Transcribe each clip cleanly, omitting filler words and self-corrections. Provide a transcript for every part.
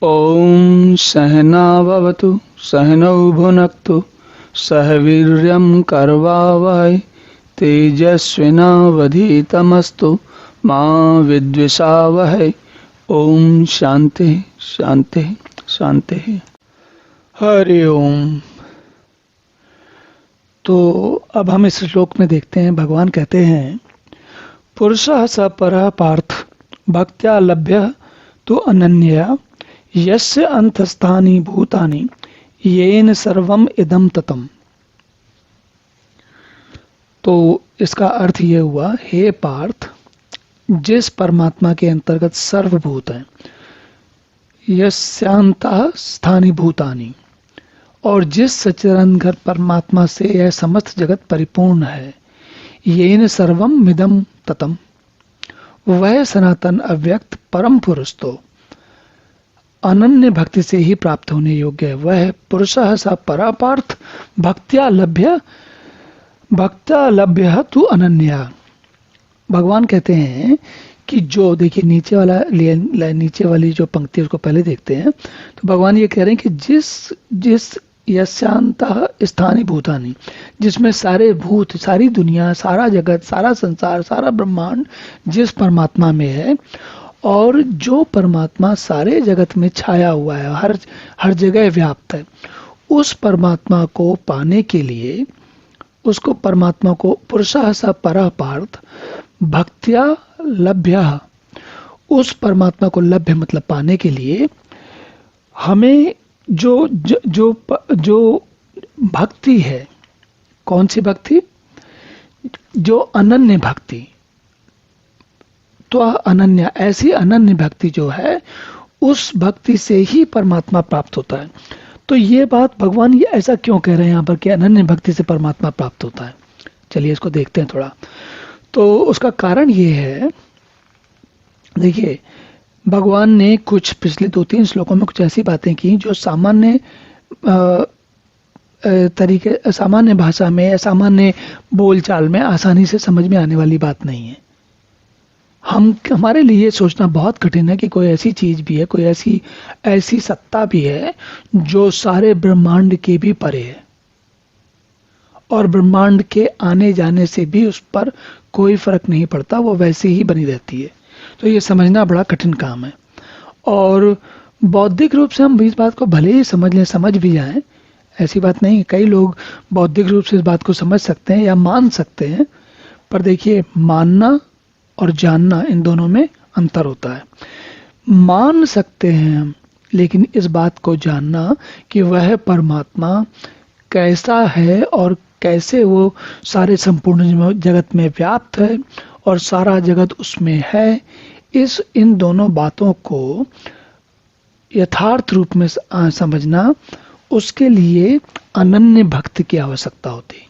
ॐ सहना भवतु सहनौ भुनक्तु सह वीर्यं करवावहै तेजस्विनावधीतमस्तु मा विद्विषावहै। ओम शांति शांति शांति। हरि ओम। तो अब हम इस श्लोक में देखते हैं, भगवान कहते हैं पुरुषः स परः पार्थ भक्त्या लभ्य तु अनन्यया यस्य अंतस्थानि भूतानि येन सर्वम इदम ततम। तो इसका अर्थ ये हुआ, हे पार्थ, जिस परमात्मा के अंतर्गत सर्वभूत हैं, यस्यांतः स्थानि भूतानि, और जिस सच्चिदानंद परमात्मा से यह समस्त जगत परिपूर्ण है, येन सर्वम मिदम ततम, वह सनातन अव्यक्त परम पुरुष तो अनन्य भक्ति से ही प्राप्त होने योग्य है। वह पुरुषः स परापार्थ भक्त्या लभ्य तु अनन्या। भगवान कहते हैं कि जो, देखिए नीचे वाली जो पंक्ति उसको पहले देखते हैं, तो भगवान ये कह रहे हैं कि जिस यस्यांतः स्थानि भूतानि, जिसमें सारे भूत, सारी दुनिया, सारा जगत, सारा संसार, सारा ब्रह्मांड जिस परमात्मा में है, और जो परमात्मा सारे जगत में छाया हुआ है, हर जगह व्याप्त है, उस परमात्मा को पाने के लिए, उसको परमात्मा को पुरुषः स परः पार्थ भक्त्या लभ्य, उस परमात्मा को लभ्य मतलब पाने के लिए हमें जो भक्ति है, कौन सी भक्ति? जो अनन्य भक्ति, तो अनन्या, ऐसी अनन्य भक्ति जो है, उस भक्ति से ही परमात्मा प्राप्त होता है। तो ये बात भगवान ये ऐसा क्यों कह रहे हैं यहाँ पर कि अनन्य भक्ति से परमात्मा प्राप्त होता है? चलिए इसको देखते हैं थोड़ा। तो उसका कारण ये है, देखिए भगवान ने कुछ पिछले 2-3 श्लोकों में कुछ ऐसी बातें की जो सामान्य तरीके, सामान्य भाषा में, सामान्य बोलचाल में आसानी से समझ में आने वाली बात नहीं है। हमारे लिए सोचना बहुत कठिन है कि कोई ऐसी चीज भी है, कोई ऐसी सत्ता भी है जो सारे ब्रह्मांड के भी परे है, और ब्रह्मांड के आने जाने से भी उस पर कोई फर्क नहीं पड़ता, वो वैसे ही बनी रहती है। तो ये समझना बड़ा कठिन काम है। और बौद्धिक रूप से हम इस बात को भले ही समझ लें, समझ भी जाएं, ऐसी बात नहीं है। कई लोग बौद्धिक रूप से इस बात को समझ सकते हैं या मान सकते हैं, पर देखिए मानना और जानना, इन दोनों में अंतर होता है। मान सकते हैं हम, लेकिन इस बात को जानना कि वह परमात्मा कैसा है और कैसे वो सारे संपूर्ण जगत में व्याप्त है और सारा जगत उसमें है, इन दोनों बातों को यथार्थ रूप में समझना, उसके लिए अनन्य भक्ति की आवश्यकता होती।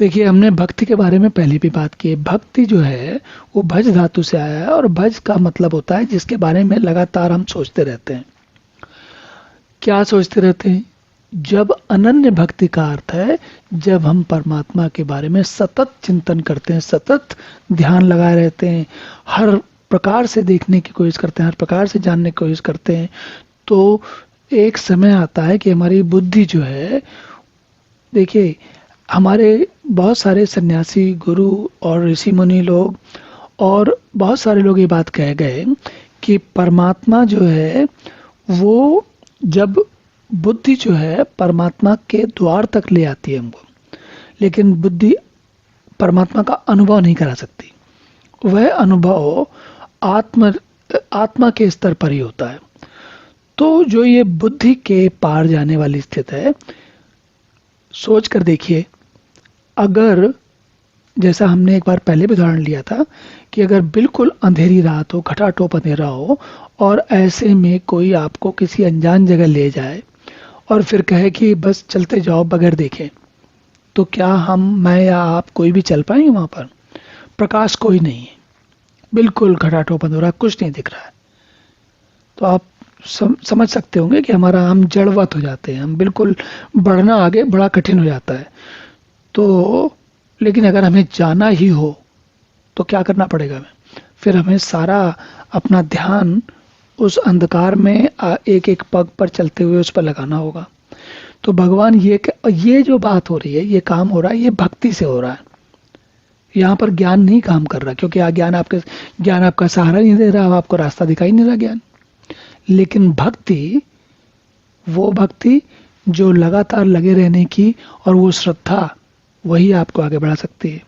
देखिए हमने भक्ति के बारे में पहले भी बात की है। भक्ति जो है वो भज धातु से आया है, और भज का मतलब होता है जिसके बारे में लगातार हम सोचते रहते हैं। क्या सोचते रहते हैं? जब अनन्य भक्ति का अर्थ है जब हम परमात्मा के बारे में सतत चिंतन करते हैं, सतत ध्यान लगाए रहते हैं, हर प्रकार से देखने की कोशिश करते हैं, हर प्रकार से जानने की कोशिश करते हैं, तो एक समय आता है कि हमारी बुद्धि जो है, देखिए हमारे बहुत सारे सन्यासी, गुरु और ऋषि मुनि लोग और बहुत सारे लोग ये बात कह गए कि परमात्मा जो है वो, जब बुद्धि जो है परमात्मा के द्वार तक ले आती है हमको, लेकिन बुद्धि परमात्मा का अनुभव नहीं करा सकती। वह अनुभव आत्मा के स्तर पर ही होता है। तो जो ये बुद्धि के पार जाने वाली स्थिति है, सोच कर देखिए, अगर जैसा हमने एक बार पहले भी उदाहरण लिया था कि अगर बिल्कुल अंधेरी रात हो, घटाटोप अंधेरा हो, और ऐसे में कोई आपको किसी अनजान जगह ले जाए और फिर कहे कि बस चलते जाओ बगैर देखे, तो क्या मैं या आप कोई भी चल पाएंगे? वहां पर प्रकाश कोई नहीं है, बिल्कुल घटाटोप अंधेरा, कुछ नहीं दिख रहा है। तो आप समझ सकते होंगे कि हम जड़वत हो जाते हैं, हम बिल्कुल बढ़ना आगे बड़ा कठिन हो जाता है। तो लेकिन अगर हमें जाना ही हो तो क्या करना पड़ेगा हमें? फिर हमें सारा अपना ध्यान उस अंधकार में एक एक पग पर चलते हुए उस पर लगाना होगा। तो भगवान ये जो बात हो रही है, ये काम हो रहा है, ये भक्ति से हो रहा है। यहाँ पर ज्ञान नहीं काम कर रहा, क्योंकि ज्ञान आपका सहारा नहीं दे रहा, आपको रास्ता दिखाई नहीं रहा ज्ञान। लेकिन भक्ति, वो भक्ति जो लगातार लगे रहने की और वो श्रद्धा, वही आपको आगे बढ़ा सकती है।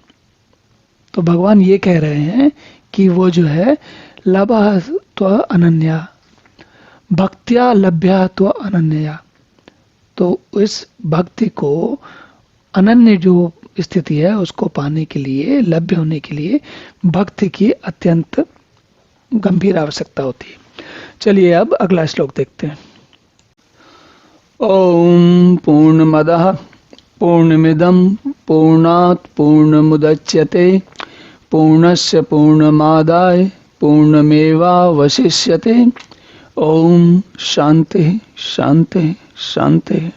तो भगवान ये कह रहे हैं कि वो जो है लभा त्व अनन्या, भक्त्या लभ्या त्व अनन्या। तो इस भक्ति को, अनन्य जो स्थिति है उसको पाने के लिए, लभ्य होने के लिए भक्ति की अत्यंत गंभीर आवश्यकता होती है। चलिए अब अगला श्लोक देखते हैं। ओम पूर्णमदः पूर्णमिदं पूर्णात् पूर्णमुदच्यते पूर्णस्य पूर्णमादाय पूर्णमेवावशिष्यते। ओम शांति शांति शांति।